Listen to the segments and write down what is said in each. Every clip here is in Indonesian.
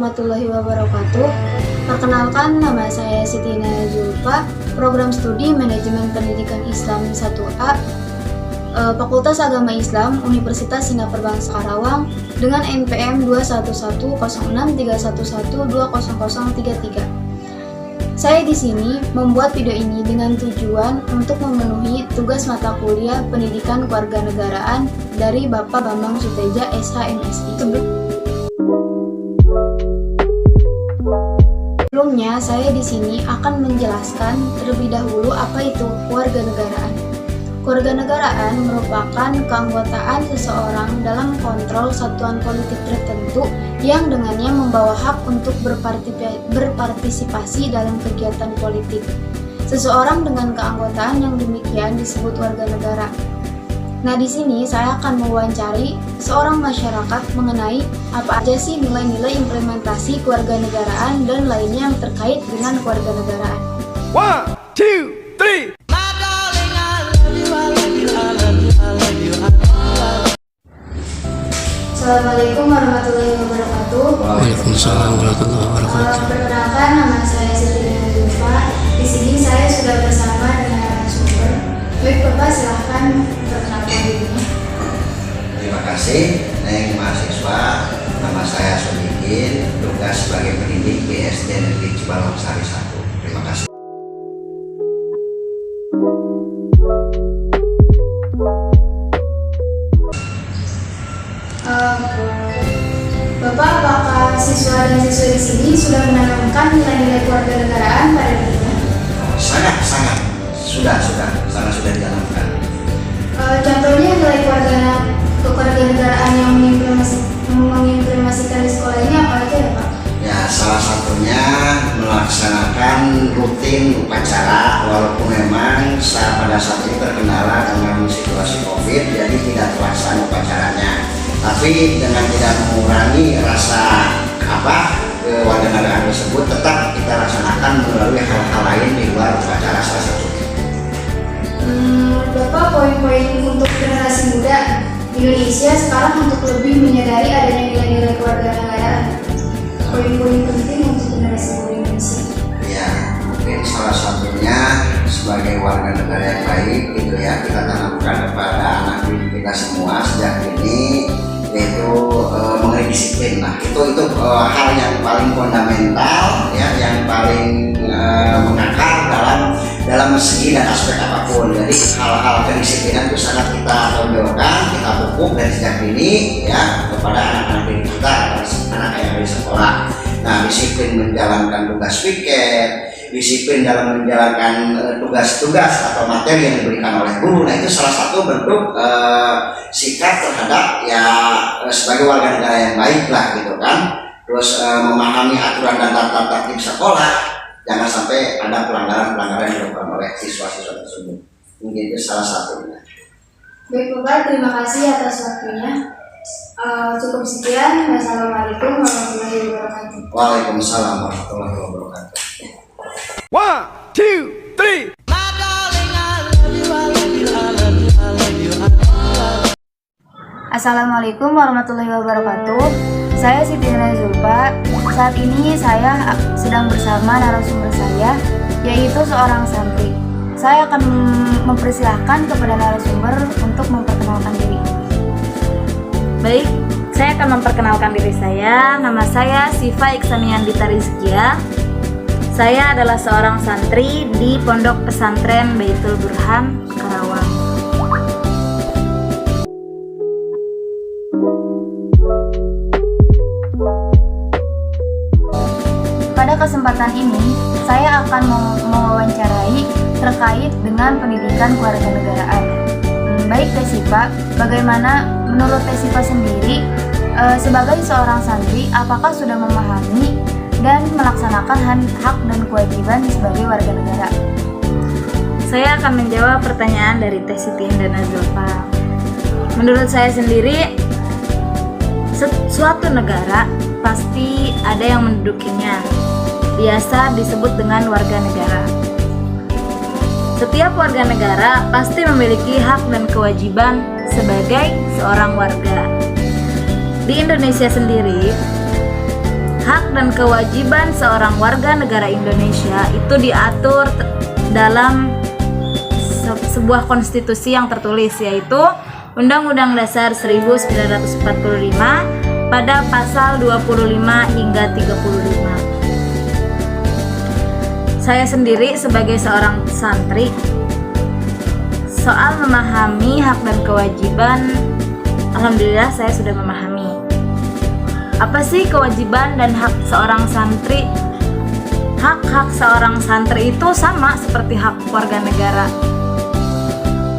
warahmatullahi wabarakatuh. Perkenalkan, nama saya Siti Inaya Zulfa, Program Studi Manajemen Pendidikan Islam 1A, Fakultas Agama Islam Universitas Singapura Bangsa Karawang dengan NPM 2110631120033. Saya di sini membuat video ini dengan tujuan untuk memenuhi tugas mata kuliah Pendidikan Kewarganegaraan dari Bapak Bambang Suteja SH.MSI. Sebelumnya, saya di sini akan menjelaskan terlebih dahulu apa itu kewarganegaraan. Kewarganegaraan merupakan keanggotaan seseorang dalam kontrol satuan politik tertentu yang dengannya membawa hak untuk berpartisipasi dalam kegiatan politik. Seseorang dengan keanggotaan yang demikian disebut warga negara. Nah, di sini saya akan mewawancari seorang masyarakat mengenai apa aja sih nilai-nilai implementasi kewarganegaraan dan lainnya yang terkait dengan kewarganegaraan. 1, 2, 3. Assalamualaikum warahmatullahi wabarakatuh. Waalaikumsalam warahmatullahi wabarakatuh. Perkenalkan, nama saya Siti Inaya Zulfa. Di sini saya sudah bersama dengan narasumber. Baik, Bapak silahkan perkenalkan dirinya. Terima kasih, Neng mahasiswa. Nama saya Sodikin, tugas sebagai pendidik di SD Negeri Cibalong Sari 1. Terima kasih. Bapak, apakah siswa dan siswa di sini sudah menanamkan nilai-nilai kewarganegaraan pada dirinya? Sangat sudah dijalankan. Contohnya nilai kewarganegaraan yang mengimplementasikan di sekolah ini apa aja ya, Pak? Ya, salah satunya melaksanakan rutin upacara, walaupun memang pada saat ini terkendala dengan situasi COVID, jadi tidak terlaksana upacaranya. Tapi dengan tidak mengurangi rasa kewarganegaraan tersebut, tetap kita laksanakan melalui hal-hal lain di luar upacara salah satunya. Bapak, poin-poin untuk generasi muda Indonesia sekarang untuk lebih menyadari adanya nilai-nilai kewarganegaraan. Poin-poin penting untuk generasi muda Indonesia. Ya, mungkin salah satunya sebagai warga negara yang baik gitu ya, kita tanamkan kepada anak didik kita semua sejak dini, yaitu mengenai disiplin. Nah, itu hal yang paling fundamental ya, yang paling mengakar dalam segi dan aspek apapun. Jadi hal-hal kedisiplinan itu sangat kita tonjolkan, kita pupuk dari sejak dini ya kepada anak-anak didik kita, anak yang ada di sekolah. Nah, disiplin menjalankan tugas piket, disiplin dalam menjalankan tugas-tugas atau materi yang diberikan oleh guru. Nah, itu salah satu bentuk sikap terhadap ya sebagai warga negara yang baik lah gitu kan. Terus memahami aturan dan tata tertib sekolah, jangan sampai ada pelanggaran-pelanggaran yang dilakukan oleh siswa-siswa tersebut. Mungkin itu salah satunya. Baik, Bapak, terima kasih atas waktunya. Cukup sekian. Wassalamualaikum warahmatullahi wabarakatuh. Waalaikumsalam warahmatullahi wabarakatuh. 1, 2, 3. Assalamualaikum warahmatullahi wabarakatuh. Saya Siti Inaya Zulfa. Saat ini saya sedang bersama narasumber saya, yaitu seorang santri. Saya akan mempersilahkan kepada narasumber untuk memperkenalkan diri. Baik, saya akan memperkenalkan diri saya. Nama saya Siva Iksaniandita Rizkia. Saya adalah seorang santri di Pondok Pesantren Baitul Burhan, Karawang. Pada kesempatan ini, saya akan mewawancarai terkait dengan pendidikan kewarganegaraan. Baik, Teh Siva, bagaimana menurut Teh Siva sendiri sebagai seorang santri, apakah sudah memahami dan melaksanakan hak dan kewajiban sebagai warga negara? Saya akan menjawab pertanyaan dari Teh Siti Inaya Zulfa. Menurut saya sendiri, suatu negara pasti ada yang mendudukinya. Biasa disebut dengan warga negara. Setiap warga negara pasti memiliki hak dan kewajiban sebagai seorang warga. Di Indonesia sendiri, Hak dan kewajiban seorang warga negara Indonesia itu diatur dalam sebuah konstitusi yang tertulis, yaitu Undang-Undang Dasar 1945 pada pasal 25 hingga 35. Saya sendiri sebagai seorang santri, soal memahami hak dan kewajiban, alhamdulillah saya sudah memahami. Apa sih kewajiban dan hak seorang santri? Hak-hak seorang santri itu sama seperti hak warga negara.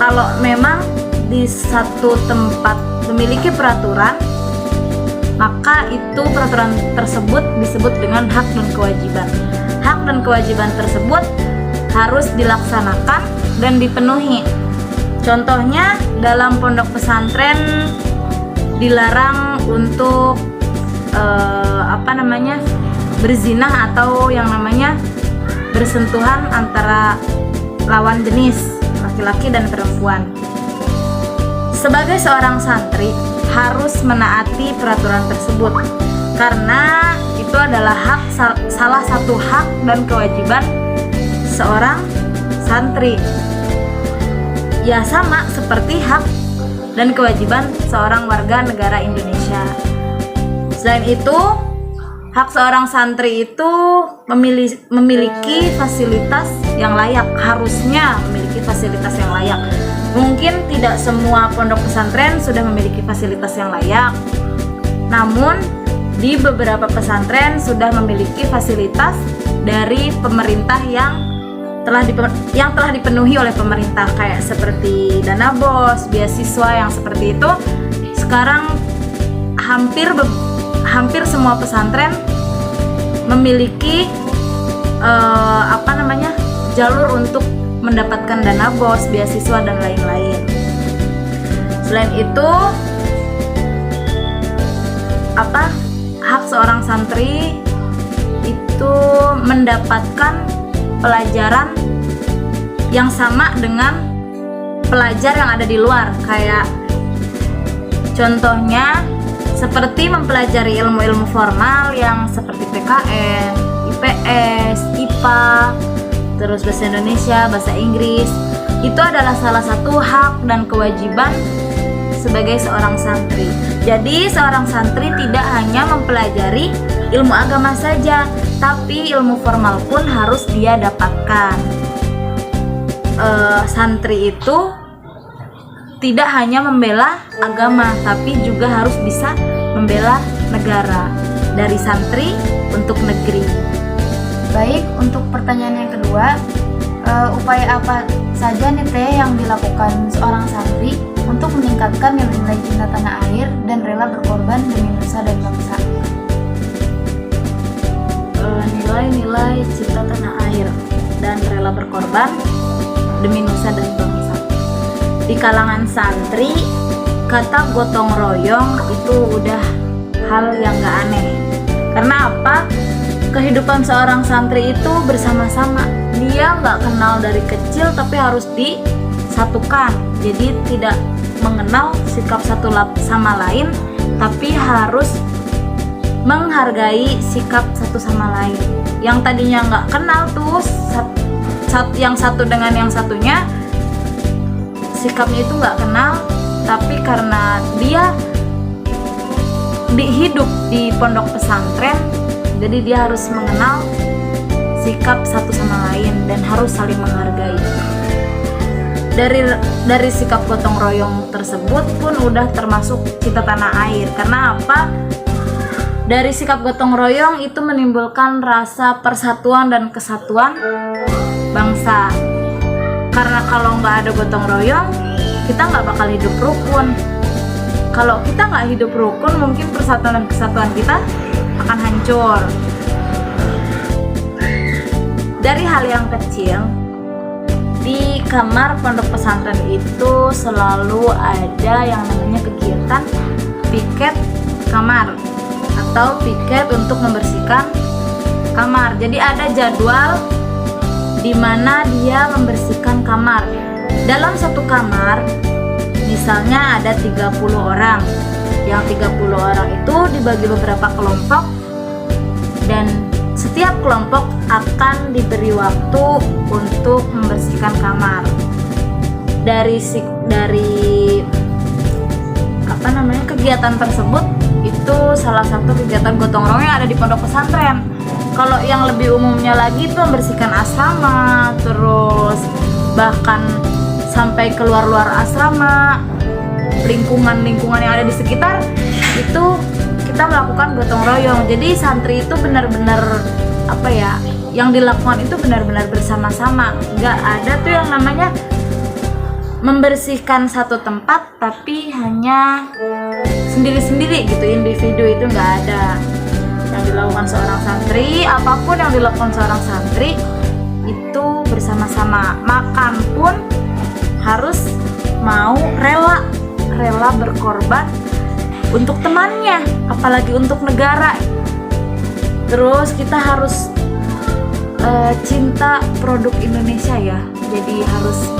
Kalau memang di satu tempat memiliki peraturan, maka itu peraturan tersebut disebut dengan hak dan kewajiban. Hak dan kewajiban tersebut harus dilaksanakan dan dipenuhi. Contohnya dalam pondok pesantren dilarang untuk berzinah atau yang namanya bersentuhan antara lawan jenis laki-laki dan perempuan. Sebagai seorang santri harus menaati peraturan tersebut karena itu adalah salah satu hak dan kewajiban seorang santri. Ya, sama seperti hak dan kewajiban seorang warga negara Indonesia. Selain itu, hak seorang santri itu memiliki fasilitas yang layak, harusnya memiliki fasilitas yang layak. Mungkin tidak semua pondok pesantren sudah memiliki fasilitas yang layak, namun di beberapa pesantren sudah memiliki fasilitas dari pemerintah yang telah dipenuhi oleh pemerintah, kayak seperti dana BOS, beasiswa yang seperti itu. Sekarang hampir semua pesantren memiliki jalur untuk mendapatkan dana BOS, beasiswa dan lain-lain. Selain itu, hak seorang santri itu mendapatkan pelajaran yang sama dengan pelajar yang ada di luar, kayak contohnya seperti mempelajari ilmu-ilmu formal yang seperti PKN, IPS, IPA, terus bahasa Indonesia, bahasa Inggris. Itu adalah salah satu hak dan kewajiban sebagai seorang santri. Jadi seorang santri tidak hanya mempelajari ilmu agama saja, tapi ilmu formal pun harus dia dapatkan. Santri itu tidak hanya membela agama, tapi juga harus bisa membela negara. Dari santri untuk negeri. Baik, untuk pertanyaan yang kedua, upaya apa saja nih Teh yang dilakukan seorang santri untuk meningkatkan nilai cinta tanah air dan rela berkorban demi nusa dan bangsa? Nilai-nilai cinta tanah air dan rela berkorban demi nusa dan bangsa. Di kalangan santri, kata gotong royong itu udah hal yang gak aneh. Karena apa? Kehidupan seorang santri itu bersama-sama. Dia gak kenal dari kecil tapi harus disatukan. Jadi tidak mengenal sikap satu sama lain, tapi harus menghargai sikap satu sama lain. Yang tadinya nggak kenal tuh yang satu dengan yang satunya, sikapnya itu nggak kenal, tapi karena dia hidup di pondok pesantren, jadi dia harus mengenal sikap satu sama lain dan harus saling menghargai. Dari sikap gotong royong tersebut pun udah termasuk cinta tanah air. Karena apa? Dari sikap gotong royong itu menimbulkan rasa persatuan dan kesatuan bangsa. Karena kalau nggak ada gotong royong, kita nggak bakal hidup rukun. Kalau kita nggak hidup rukun, mungkin persatuan dan kesatuan kita akan hancur. Dari hal yang kecil, di kamar pondok pesantren itu selalu ada yang namanya kegiatan piket kamar atau piket untuk membersihkan kamar. Jadi ada jadwal di mana dia membersihkan kamar. Dalam satu kamar misalnya ada 30 orang. Yang 30 orang itu dibagi beberapa kelompok dan setiap kelompok akan diberi waktu untuk membersihkan kamar. Dari kegiatan tersebut itu salah satu kegiatan gotong royong yang ada di pondok pesantren. Kalau yang lebih umumnya lagi itu membersihkan asrama, terus bahkan sampai keluar asrama, lingkungan yang ada di sekitar itu kita melakukan gotong royong. Jadi santri itu benar-benar yang dilakukan itu benar-benar bersama-sama. Nggak ada tuh yang namanya membersihkan satu tempat tapi hanya sendiri-sendiri gitu, individu itu nggak ada. Yang dilakukan seorang santri, apapun yang dilakukan seorang santri itu bersama-sama. Makan pun harus mau rela berkorban untuk temannya, apalagi untuk negara. Terus kita harus cinta produk Indonesia ya. Jadi harus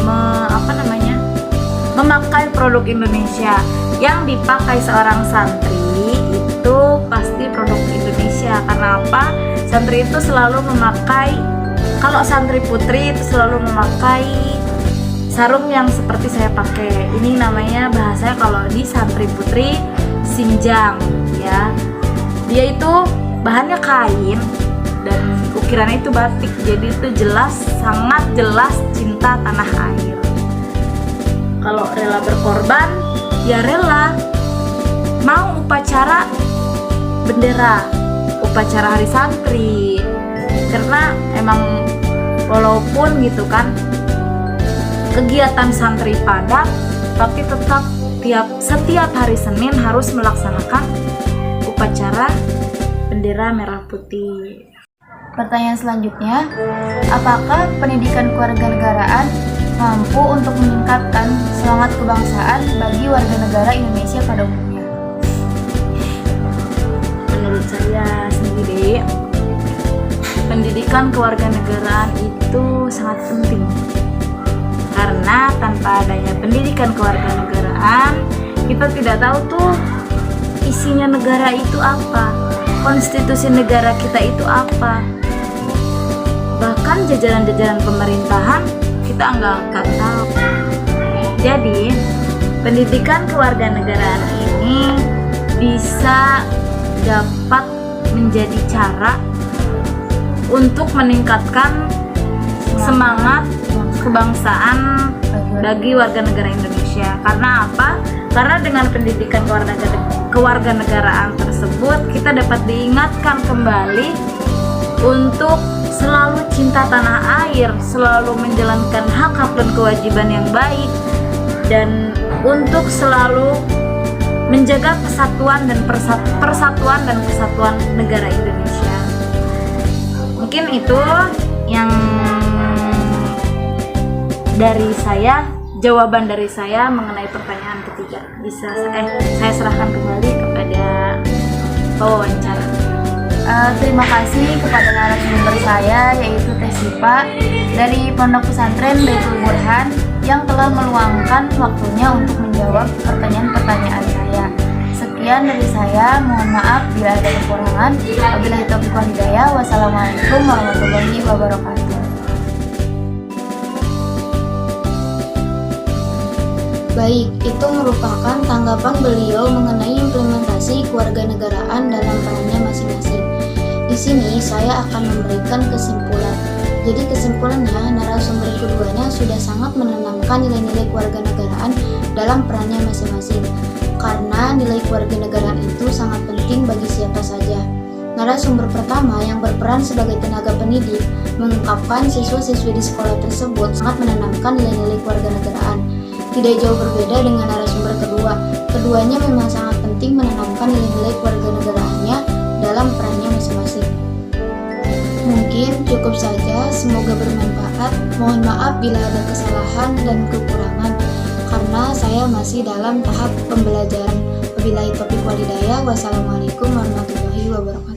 memakai produk Indonesia. Yang dipakai seorang santri itu pasti produk Indonesia. Karena apa? Santri itu selalu memakai, kalau santri putri itu selalu memakai sarung yang seperti saya pakai. Ini namanya bahasanya kalau di santri putri sinjang ya. Dia itu bahannya kain dan ukirannya itu batik. Jadi itu sangat jelas cinta tanah air. Kalau rela berkorban, ya rela. Mau upacara bendera, upacara hari santri. Karena emang walaupun gitu kan kegiatan santri padat, tapi tetap setiap hari Senin harus melaksanakan upacara bendera merah putih. Pertanyaan selanjutnya, apakah pendidikan kewarganegaraan mampu untuk meningkatkan semangat kebangsaan bagi warga negara Indonesia pada umumnya? Menurut saya sendiri, pendidikan kewarganegaraan itu sangat penting. Karena tanpa adanya pendidikan kewarganegaraan, kita tidak tahu tuh isinya negara itu apa, konstitusi negara kita itu apa. Bahkan jajaran-jajaran pemerintahan kita nggak akan tahu. Jadi pendidikan kewarganegaraan ini bisa dapat menjadi cara untuk meningkatkan semangat kebangsaan bagi warga negara Indonesia. Karena apa? Karena dengan pendidikan kewarganegaraan tersebut kita dapat diingatkan kembali untuk selalu cinta tanah air, selalu menjalankan hak-hak dan kewajiban yang baik, dan untuk selalu menjaga persatuan dan kesatuan negara Indonesia. Mungkin itu yang dari saya, jawaban dari saya mengenai pertanyaan ketiga. Saya serahkan kembali kepada pewawancara. Terima kasih kepada narasumber saya, yaitu Teh Sipa dari Pondok Pesantren Baitul Burhan yang telah meluangkan waktunya untuk menjawab pertanyaan-pertanyaan saya. Sekian dari saya, mohon maaf bila ada kekurangan. Wabillahi taufiq wal hidayah. Wassalamualaikum warahmatullahi wabarakatuh. Baik, itu merupakan tanggapan beliau mengenai implementasi kewarganegaraan dalam perannya masing-masing. Di sini saya akan memberikan kesimpulan. Jadi kesimpulannya, narasumber keduanya sudah sangat menanamkan nilai-nilai kewarganegaraan dalam perannya masing-masing. Karena nilai kewarganegaraan itu sangat penting bagi siapa saja. Narasumber pertama yang berperan sebagai tenaga pendidik mengungkapkan siswa-siswi di sekolah tersebut sangat menanamkan nilai-nilai kewarganegaraan. Tidak jauh berbeda dengan narasumber kedua. Keduanya memang sangat penting menanamkan nilai-nilai kewarganegaraannya dalam perannya masing-masing. Mungkin cukup saja, semoga bermanfaat. Mohon maaf bila ada kesalahan dan kekurangan, karena saya masih dalam tahap pembelajaran. Wabillahi taufiq wal hidayah. Wassalamualaikum warahmatullahi wabarakatuh.